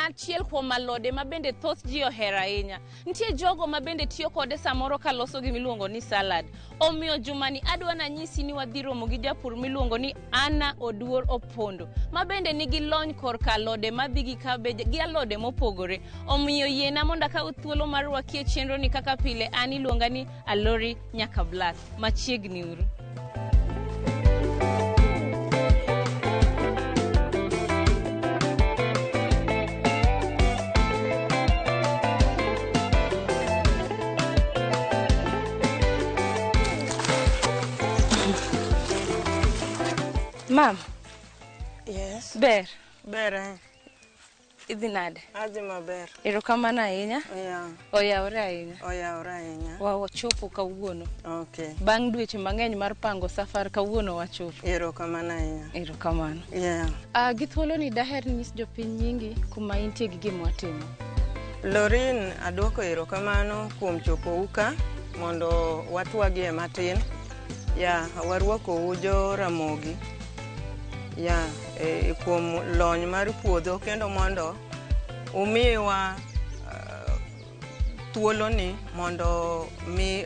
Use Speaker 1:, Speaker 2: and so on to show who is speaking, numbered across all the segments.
Speaker 1: achiel kuom alode ma bende thoth ji ohero ahinya. Nitie jogo ma bende tiyo kode samoro ka loso gimiluongo ni salad. Omiyo jumani adwa nanyisi ni wadhi romo gi japur miluongo ni Anna Oduor Opondo, ma bende nigi lony korka alode madhi gi cabbage gi alode mopogore. Omiyo yiena mondo akaw thuolo mar rwaki e chenro ni kaka pile. An iluonga ni Alori nyaka Blas. Machiegni uru. Mam.
Speaker 2: Yes.
Speaker 1: Ber.
Speaker 2: Ber.
Speaker 1: Idhi nade?
Speaker 2: Adhi maber.
Speaker 1: Erokamano ahinya. Oyawore ahinya.
Speaker 2: Oyawore ahinya.
Speaker 1: Wachopo kawuono.
Speaker 2: Okay.
Speaker 1: Bang' dweche mang'eny mar pango safar kawuono wachopo.
Speaker 2: Erokamano ahinya.
Speaker 1: Erokamano.
Speaker 2: Yeah.
Speaker 1: Gi thuolo ni daher nyis jopiny nyingi kuma intie gi gima watimo.
Speaker 2: Lorin, adwoko erokamano kuom chopo uka mondo watwagie matin. Warwako ujo Ramogi. Kuom lony mar puodho kendo mondo umiwa thuolo ni mondo mi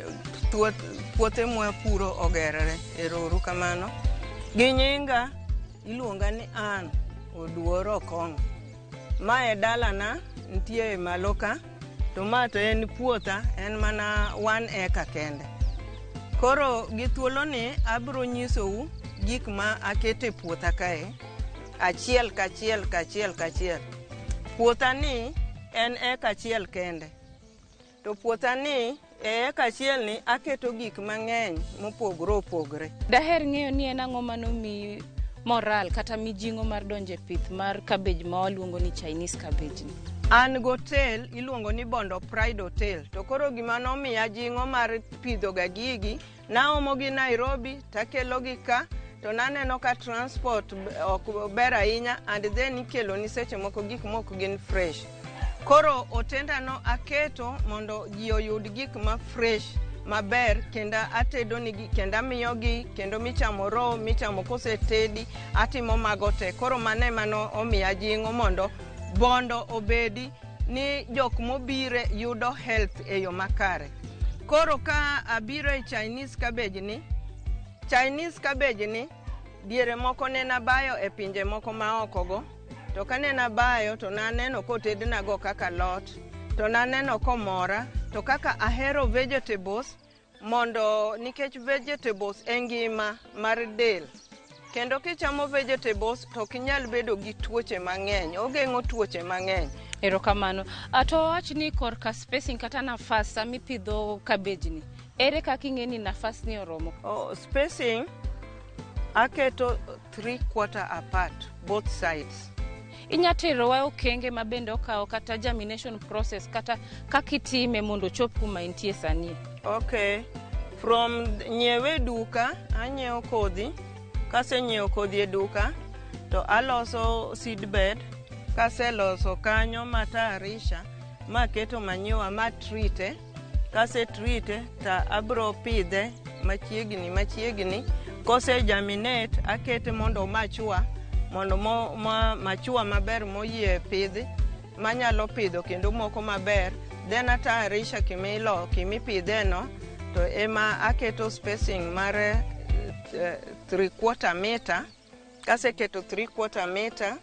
Speaker 2: puothe mwapuro ogerore. Erouru kamano. Gi nyinga iluonga ni Ann Oduor Okong'o. Mae dalana nitie malo ka, to ma to en puotha, en mana 1 eka kende. Koro gi thuolo ni abro nyisou gik ma akete puotha kae, achiel kachiel. Puotha ni en eka achiel kende. To puotha ni eka achiel ni aketo gik mang'eny mopogore opogore. Daher ng'eyo ni en ang'o manomiyi moral kata mijing'o mar donjo e pith mar cabbage ma waluongo ni Chinese cabbage ni. An gotel iluongo ni Bondo Pride Hotel. To koro gima nomiya jing'o mar pidho ga gigi, naomo gi Nairobi takelo gi ka, to naneno ka transport ok ber ahinya, and then ikelo ni seche moko gik moko gin fresh. Koro otenda no aketo mondo ji oyud gik ma fresh maber, kenda atedo nigi, kenda miyogi, kendo michamo raw, michamo kosetedi, atimo mago te. Koro mane mano omiya jing'o mondo Bondo obedi ni jok mobire yudo health e yo makare. Koro ka abiro e Chinese cabbage ni diere moko ne nabayo e pinje moko maokogo, to ka ne nabayo to naneno kotedna go kaka lot, to naneno komora, to kaka ahero vegetables, mondo nikech vegetables engima mar del. Kendo kichamo vegetables to kinyal bedo gi tuoche mang'eny, ogeng'o tuoche mang'eny. Erokamano. To wach ni korka spacing kata nafas sami pidho cabbage ni. Ere kaka ing'e ni nafas ni oromo? Spacing aketo 3/4 apart, both sides. Inyatero wa okenge mabende okawo kata germination process kata kakitime mondo chop kuma intie sani. Okay. From nyewe duka, anyiewo kodhi. Kase nyiewo kodhi e duka, to aloso seedbed. Kase loso kanyo matayarisha, maketo manyiwa matrite. Kase trite, ta abro pidhe machiegni. Kose germinate, akete mondo machua, mondo machua maber moyie pidhi, manyalo pidho kendo moko maber. Then atayarisha kimipidhe no, to ema aketo spacing mare 3/4 meter. Kase keto 3/4 meter,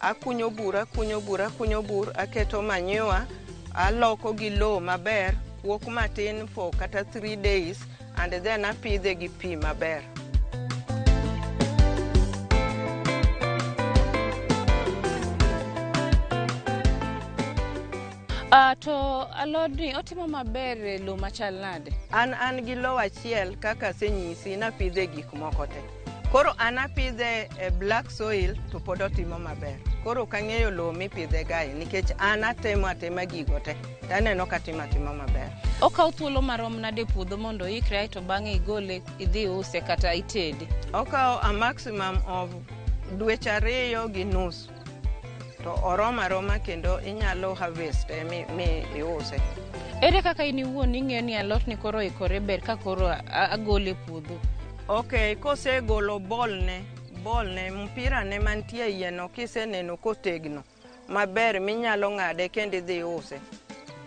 Speaker 2: akunyo bur, aketo manyiwa, aloko gi low maber, kuok matin for kata 3 days, and then apidhe gi pi maber. To alodni otimo maber e low machal nade? An gi low achiel kaka senyisi napidhe gik moko te. Koro an apidhe e black soil to pod otimo maber. Koro kang'eyo low mipidhe gae nikech an atema gigo te. Taneno katimo maber. Okaw thuolo marom nade puodho mondo ikre to bang'e igole idhi use kata itedi? Okaw a maximum of dweche 2 gi nus. To oroma kendo inyalo harvest mi iuse. Ere kaka in iwuon ing'eyo ni alot ni koro ikore ber ka koro agole puodho? Okay, kose golo bolne mpira ne mantie yeno kiseneno kotegno maber minyalo ng'ade kendo idhi use.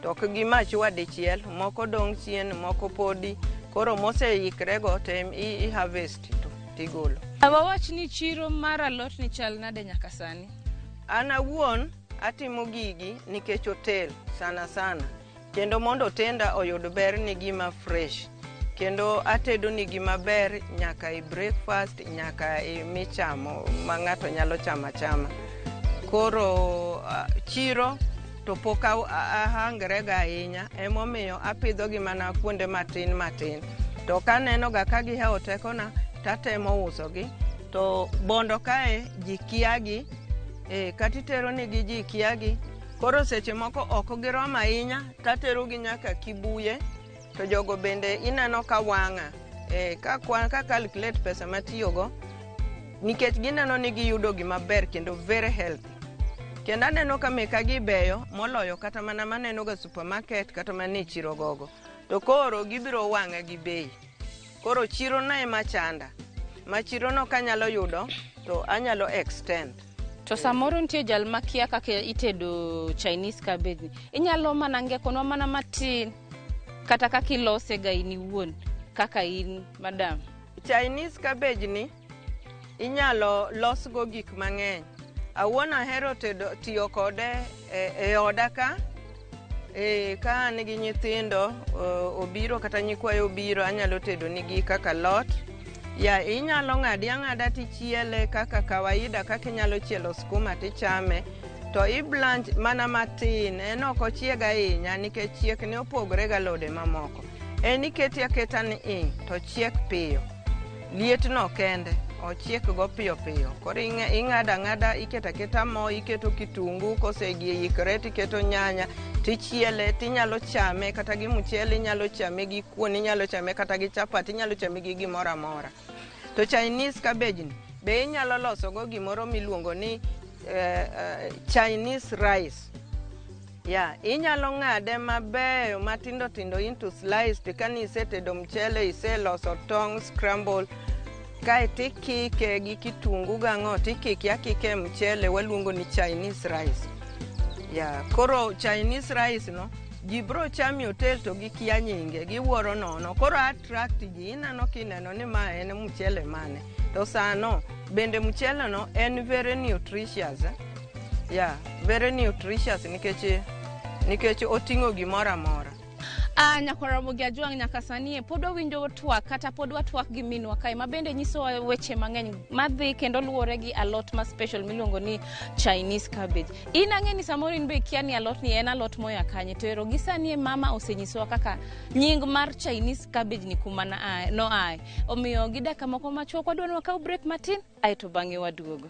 Speaker 2: To ok gima chwa dichiel, moko dong' chien, moko podi. Koro moseikre go to i harvest to tigolo.
Speaker 1: Wawach ni chiro mar alot ni chal nade nyaka sani?
Speaker 2: An awuon atimo gigi nikech hotel sana. Kendo mondo tenda oyud ber ni gima fresh. Kendo atedo ni gima ber nyaka i breakfast, nyaka i michamo ma ng'ato nyalo chama. Koro chiro to poka ahangre ga ahinya, emomiyo apidho gi mana kuonde matin. To kaneno ga ka giheo tekona, tatemo uso gi. To bondo kae ji kiagi, katitero ni gi ji kiagi. Koro seche moko ok girom ahinya, tatero gi nyaka Kibuye. To jogo bende ineno ka wang'a. Ka calculate pesa matiyogo, nikech gineno ni giyudo gima ber kendo very healthy. Kendo aneno ka meka gi beyo moloyo kata mana maneno ga supermarket kata mane chiro gogo. To koro gibiro wang'a gi bei. Koro chiro na ema chanda. Ma chiro no kanyalo yudo to anyalo extend.
Speaker 1: To samoro nitie jal makia kaka itedo Chinese cabbage. Inyalo mana ngekonwa mana matin kata kaka ilose ga in iwuon kaka in madam.
Speaker 2: Chinese cabbage ni inyalo losgo gik mang'eny. Awuon ahero tiyo kode e oda ka. Ka nigi nyithindo obiro kata nyikwayo obiro, anyalo tedo nigi kaka lot. Inyalo ng'ada tichiele kaka kawaida, kaka inyalo chielo skuma tichame. To i-blanch mana matin, en ok ochiega ahinya nikech chiek ne opogore ga alode mamoko. Iketi aketa ni to chiek piyo. Liet no kende, ochiek go piyo. Koro ing'ada, iketa keta mo, iketo kitungu, koseikre tiketo nyanya, tichiele, tinyalo chame kata gi mchele, inyalo chame gi kuon, inyalo chame kata gi chapati, inyalo chame gi gimoro amora. To Chinese cabbage ni be inyalo loso go gimoro miluongo ni Chinese rice. Inyalo ng'ade mabeyo matindo into slice, kani isetedo mchele, iseloso tong scramble, kae tikike gi kitungu gang'o, tikike mchele, waluongo ni Chinese rice. Koro Chinese rice no, ji bro chami hotel to gikia nyinge, giwuoro nono. Koro attract ji, inano kineno ni ma en mchele mane. To sano, bende mchele no en very nutritious. Very nutritious nikech oting'o gimoro amora.
Speaker 1: Nyako Ramogi Ajwang' nyaka sani pod winjo twak kata pod watwak gi minwa kae mabende nyiso weche mang'eny madhi kendo luwore gi alot ma special miluongo ni Chinese cabbage. In ang'eni samoro in be kia ni alot ni en alot moya kanye, to ero gisani mama osenyisowa kaka nying mar Chinese cabbage ni kuma no ae. Omiyo gi dakika moko machuok wadwa ni wakaw break matin, aeto bang'e waduogo.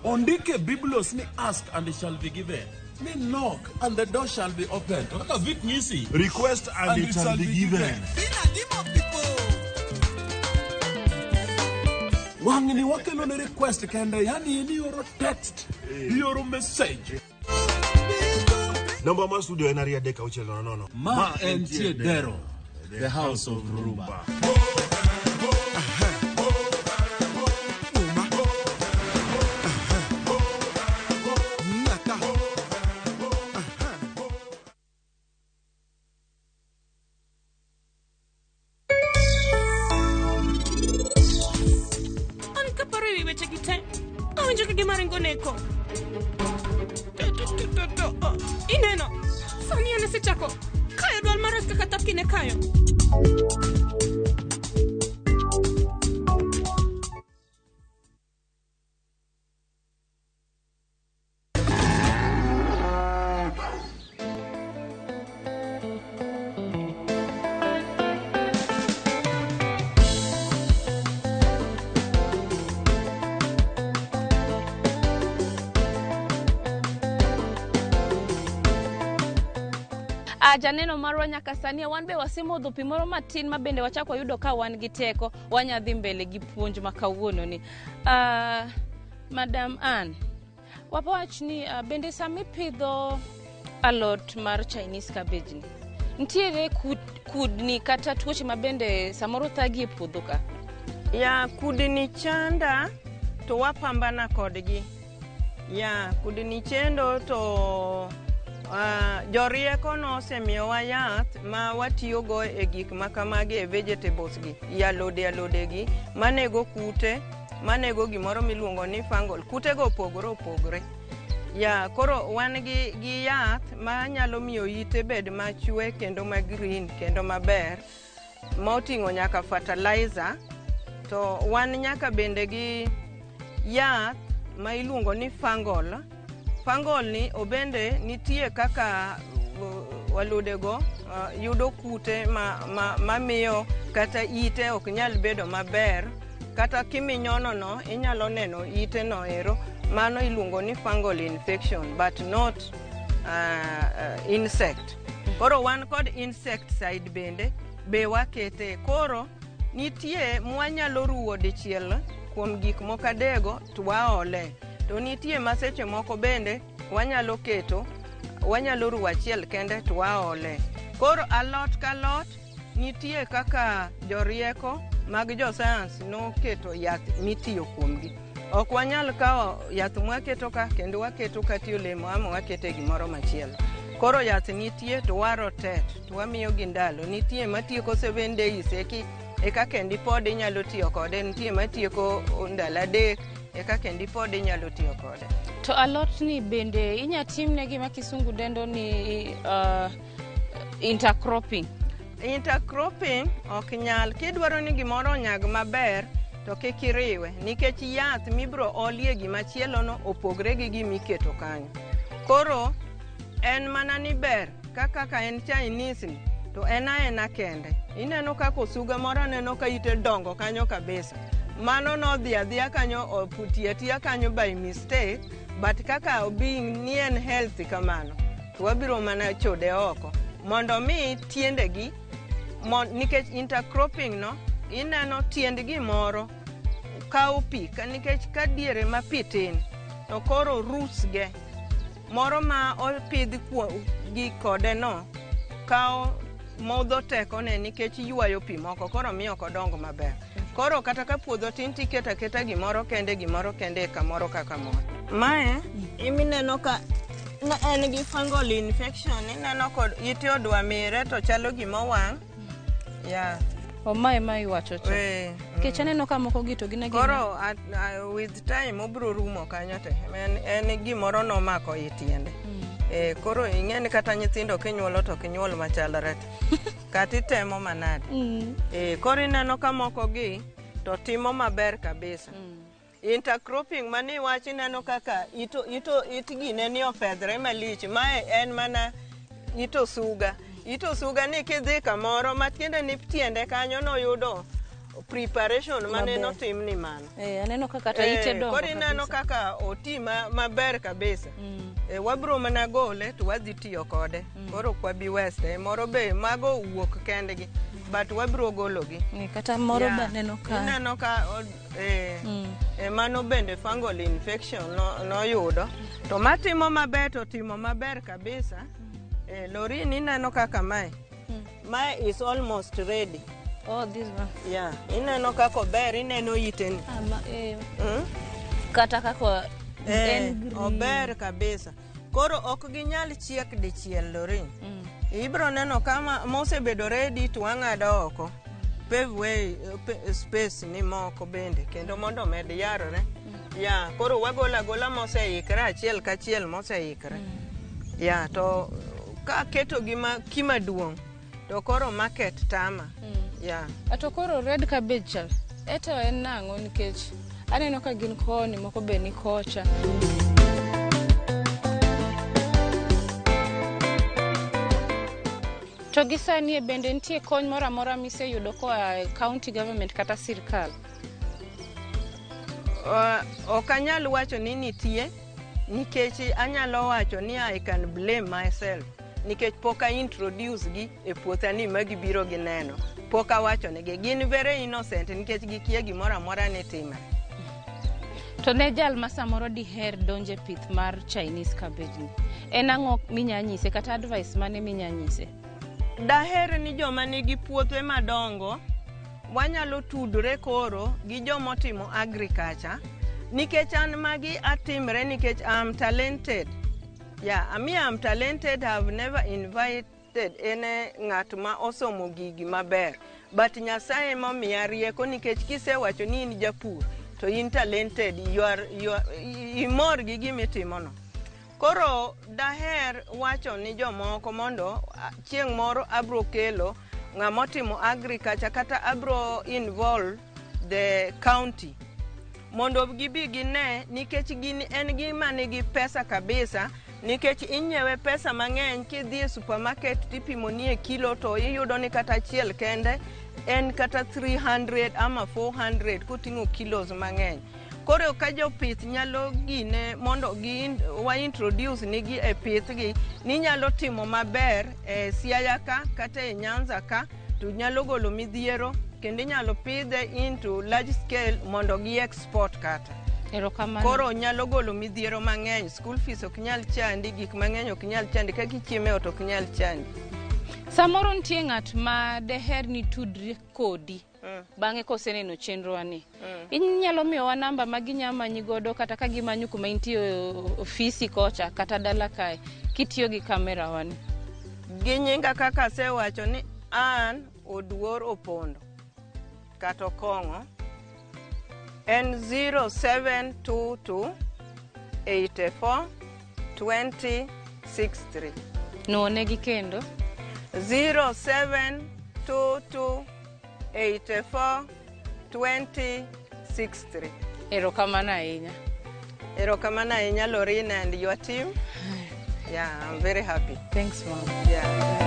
Speaker 3: Ondike Biblos ni ask and it shall be given. Ni knock and the door shall be opened.
Speaker 4: Request and it shall be given.
Speaker 3: Wangini wakelo ne request kende, yani ni yoro text, yoro message.
Speaker 4: Number ma studio en aria deka uchelo nono.
Speaker 3: Ma entie dero, the house of Rumba.
Speaker 5: wi weche gi te. Awinjo ka gima ringo neko. Ineno. Sani ane sechako. Kayo dwal marach kaka tapkine kayo.
Speaker 1: Janeno marwa nyaka sani wan be wasemodho pi moro matin ma bende wachako yudo ka wan gi teko wanyadhi mbele gi puonj ma kawuono ni. Madam Ann, wapawach ni bende sami pidho alot mar Chinese cabbage ni. Ntiere kudni kata tuoche ma bende samoro thagi e puodho ka?
Speaker 2: Ya, kudni chanda to wapambana kodgi. Ya, kudni chendo to jorieko no osemiyowa yath ma watiyogo e gik makamagi e vegetables gi, alode gi, manego kute, manego gimoro miluongo ni fungal. Kutego opogore. Ya, koro wan gi yath ma nyalo miyo ite bed machwe kendo ma green kendo maber, moting'o nyaka fertilizer. To wan nyaka bende gi yath ma iluongo ni fungal. Fungal ni obende nitie kaka walodego yudo kute ma miyo kata ite ok nyal bedo maber, kata kiminyono no inyalo neno ite no ero, mano iluongo ni fungal infection but not insect. Koro wan kod insecticide be wakete. Koro nitie mwanyalo ruwo dichiel kuom gik mokadego to waole. To nitie maseche moko bende wanyalo ruwo achiel kende to waole. Koro alot kalot nitie kaka jorieko mag josayans noketo yath mitiyo kuomgi. Ok wanyal kawo yath mwaketo ka kendo waketo kati olemo ama wakete gimoro machielo. Koro yath nitie to warotet to wamiyo gi ndalo. Nitie matieko 7 days eka kendi pod inyalo tiyo kode. Nitie matieko ndalo 3 eka kendi pod inyalo tiyo kode.
Speaker 1: To alot ni bende inya timne gima kisungu dendo ni intercropping.
Speaker 2: Intercropping ok nyal. Kidwaro ni gimoro onyag maber to kik iriwe, nikech yath mibro olie gimachielo no opogre gi gimiketo kanyo. Koro en mana ni ber kaka en Chinese ni to ena kende. Ineno kako osuga moro neno ka ite dongo kanyo kabisa. Mano no dhia kanyo oputiatia kanyo by mistake, but kaka being ni en healthy kamano to wabiro mana chode oko mondo mi tiendegi nikech intercropping no ineno tiendgi moro kawo pi nikech ka diere ma pi tin to koro roots ge moro ma opidh gi kode no kawo modho teko ne nikech ywayo pi moko koro miyo kodongo maber. Koro kata ka puodho tin tiketa gimoro kende kamoro ka kamoro. Mae imineno ka en gi fungal infection, ineno kod ite odwa mire to chalo gima wang'. Ya.
Speaker 1: Mai wacho cho. Kech aneno ka moko gito gina gina.
Speaker 2: Koro with time obro rumo kanyo te. En gimoro nomako itiende. Koro ing'eni kata nyithindo kinyuolo to kinyuol machalre. Kati temo manade. Koro ineno ka moko gi to timo maber kabisa. Intercropping mani wachi neno kaka itgi neni opedhre malich. Mae en mana ito suga. Ito suga ni kidhi kamoro matiende ni tiende kanyo no yudo preparation mane no tim ni mano.
Speaker 1: Aneno kaka ta ite dongo.
Speaker 2: Koro ineno kaka oti maber kabisa. Wabro mana gole to wadhi tiyo kode. Koro kwabi weste moro be mago wuok kendgi, but wabro gologi.
Speaker 1: Kata moro ba neno ka.
Speaker 2: Ineno ka mano bende fungal infection no yudo. To matimo maber to timo maber kabisa. Lori ineno kaka mae. Mae is almost ready.
Speaker 1: Oh, this one.
Speaker 2: Yeah, ineno kako ber, ineno iteni.
Speaker 1: Kata kako
Speaker 2: ober kabisa. Koro ok ginyal chiek dichiel Lori. Ibro neno kama mose bedo ready to wang'ado oko. paveway space ni moko bende kendo mondo med yarore. Ya, koro wagola moseikre achiel kachiel moseikre. Ya, to ka keto gima kima duong' to koro market tama. Ya.
Speaker 1: Ato koro red cabbage eto en nang'o nikech aneno ka gin koni moko be ni kocha. To gisani bende nitie kony moro amora miseyudo koa county government kata sirkal?
Speaker 2: Ok anyal wacho ni nitie, nikech anyalo wacho ni I can blame myself, nikech pok I introduce gi e puothani ma gibiro gineno. Pok awacho negi, gin very innocent nikech gikia gimoro amora ni timre.
Speaker 1: To ne jal ma samoro diher donje pith mar Chinese cabbage ni, en ang'o minyanyise kata advice mane minyanyise?
Speaker 2: Daher ni joma nigi puothe madongo wanyalo tudre koro gi joma timo agriculture, nikech an magi atimre nikech I'm talented. Yeah, I mean I'm talented. I've never invited any ng'at ma osomo gigi maber, but Nyasaye momiya rieko nikech kisewacho ni in japur to in talented, you are imor gi gimitimo no. Koro daher wacho ni jomoko mondo chieng' moro abro kelo ng'ama timo agriculture kata abro involve the county mondo gibi gine, nikech gini en gima nigi pesa kabisa, nikech inyewe pesa mang'eny kidhi e supermarket tipimo ni e kilo to iyudo ni kata achiel kende en kata 300 ama 400 kuting'o kilos mang'eny. Koro ka jopith nyalo gine mondo wa introduce nigi e pithgi ni nyalo timo maber e Siaya ka kata e Nyanza ka, to nyalo golo midhiero kendo nyalo pidhe into large scale mondo gi export kata. Koro nyalo golo midhiero mang'eny, school fees ok nyal chandi, gik mang'eny ok nyal chandi, ka kichieme ot ok nyal chandi.
Speaker 1: Samoro nitie ng'at ma deher ni tudre kodi bang'e koseneno chenro ani. Inyalo miyowa namba ma ginyamanyi godo kata ka gimanyo kuma intie ofisi kocha kata dala kae kitiyo gi kamera wani?
Speaker 2: Gi nyinga kaka sewacho ni an Oduor Opondo kata Okong'o en 0722 84 20 63.
Speaker 1: Nuonegi kendo
Speaker 2: 0722 84 20 63.
Speaker 1: Erokamano ahinya.
Speaker 2: Erokamano ahinya Lorena and your team. Yeah, I'm very happy.
Speaker 1: Thanks, Mom.
Speaker 2: Yeah.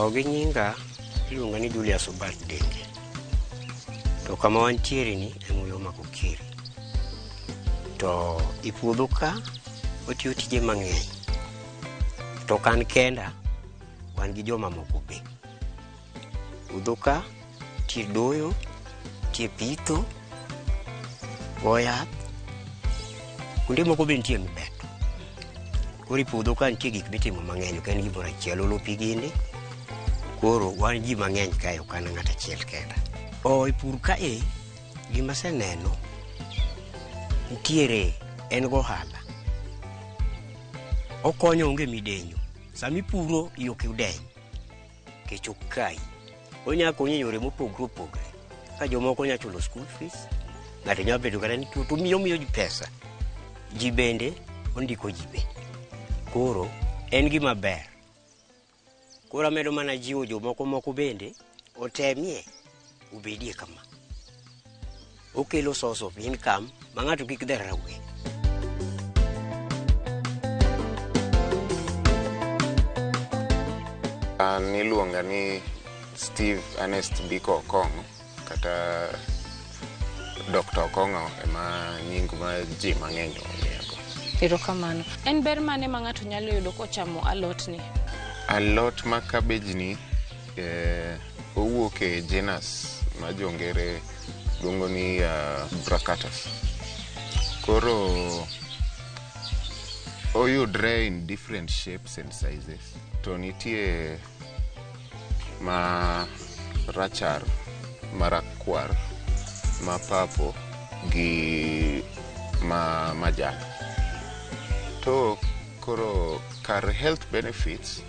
Speaker 6: Gi nyinga iluonga ni Julius Obat Denge. To kama wantiere ni emoyo Makokiri. To ipuodho ka otiyo tije mang'eny. To kan kenda wan gi joma moko be. Puodho ka tie doyo, tie pitho, goyath. Kuonde moko be nitie mibeto. Koro ipuodho ka nitie gik mitimo mang'eny, ok en gimoro achiel, olo pi ginde. Koro wan ji mang'eny kae ok an ng'at achiel kenda. E pur kae gima seneno nitiere en gohala. Okonyo onge midenyo. Sami puro yok udeny. Kech ok kai. Onya konyo e yore mopogre opogre. Ka jomoko nya chulo school fees, ng'ato nyalo bedo kata ni to miyo ji pesa. Ji bende ondiko ji be. Koro en gima ber. Koro amedo mana jiwo jomoko bende otemie ubedie kama. Okelo source of income ma ng'ato kik dher rawe.
Speaker 7: Niluonga ni Steve Ernest Biko Okong'o kata Dr. Okong'o ema nying ma ji mang'eny ong'eyo.
Speaker 1: Erokamano. En ber mane ma ng'ato nyalo yudo kochamo alot ni?
Speaker 7: Alot ma cabbage ni owuok e genus ma jongere luongo ni bracatus. Koro oyudre in different shapes and sizes. To nitie ma rachar, marakwar, ma papo gi ma majan. To koro kar health benefits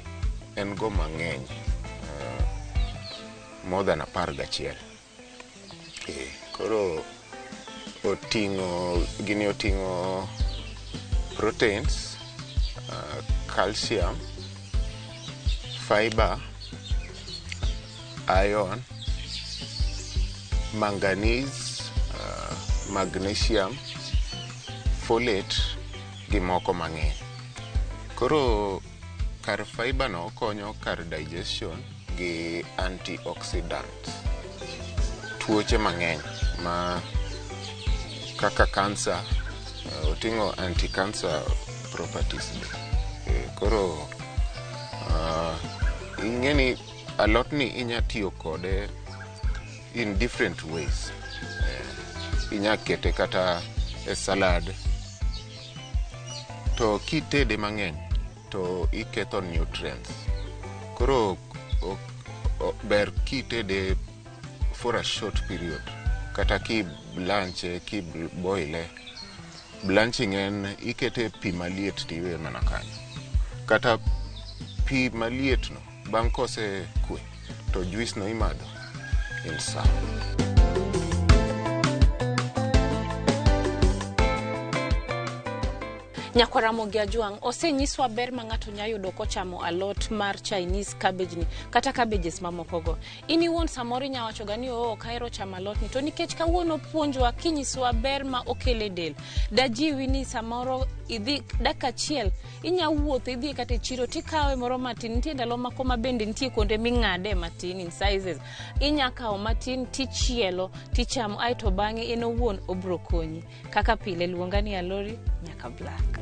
Speaker 7: en go mang'eny, more than 11. Koro gini oting'o proteins, calcium, fiber, iron, manganese, magnesium, folate gi moko mang'eny. Koro kar fiber no konyo kar digestion gi antioxidants, tuoche mang'eny ma kaka cancer, oting'o anti-cancer properties. Koro ing'eni alot ni inya tiyo kode in different ways. Inya kete kata e salad, to kitede mang'eny to iketho nutrients. Koro ber kitede for a short period, kata ki blanche, ki boile. Blanching en ikete pi maliet tiwe mana kanyo, kata pi maliet no bang' kose kwe to juice no imadho in sawa.
Speaker 1: Nyako Ramogi Ajuang, osenyiswa ber ma ng'ato nya yudo kochamo alot mar Chinese cabbage ni kata cabbages mamokogo. Ini won samoro nya wacho ga ni ok ahero chamo alot ni, to nikech kawuono puonjwa kinyiswa ber ma okele del. Dajiwi ni samoro idhi dakika achiel inya wuotho idhi kata chiro tikawe moro matin, nitie ndalo mako ma bende nitie kuonde ming'ade matin in sizes. Inya kawo matin tichielo tichamo, aito bang'e en owuon obro konyi. Kaka pile luonga ni Alori nyaka Black.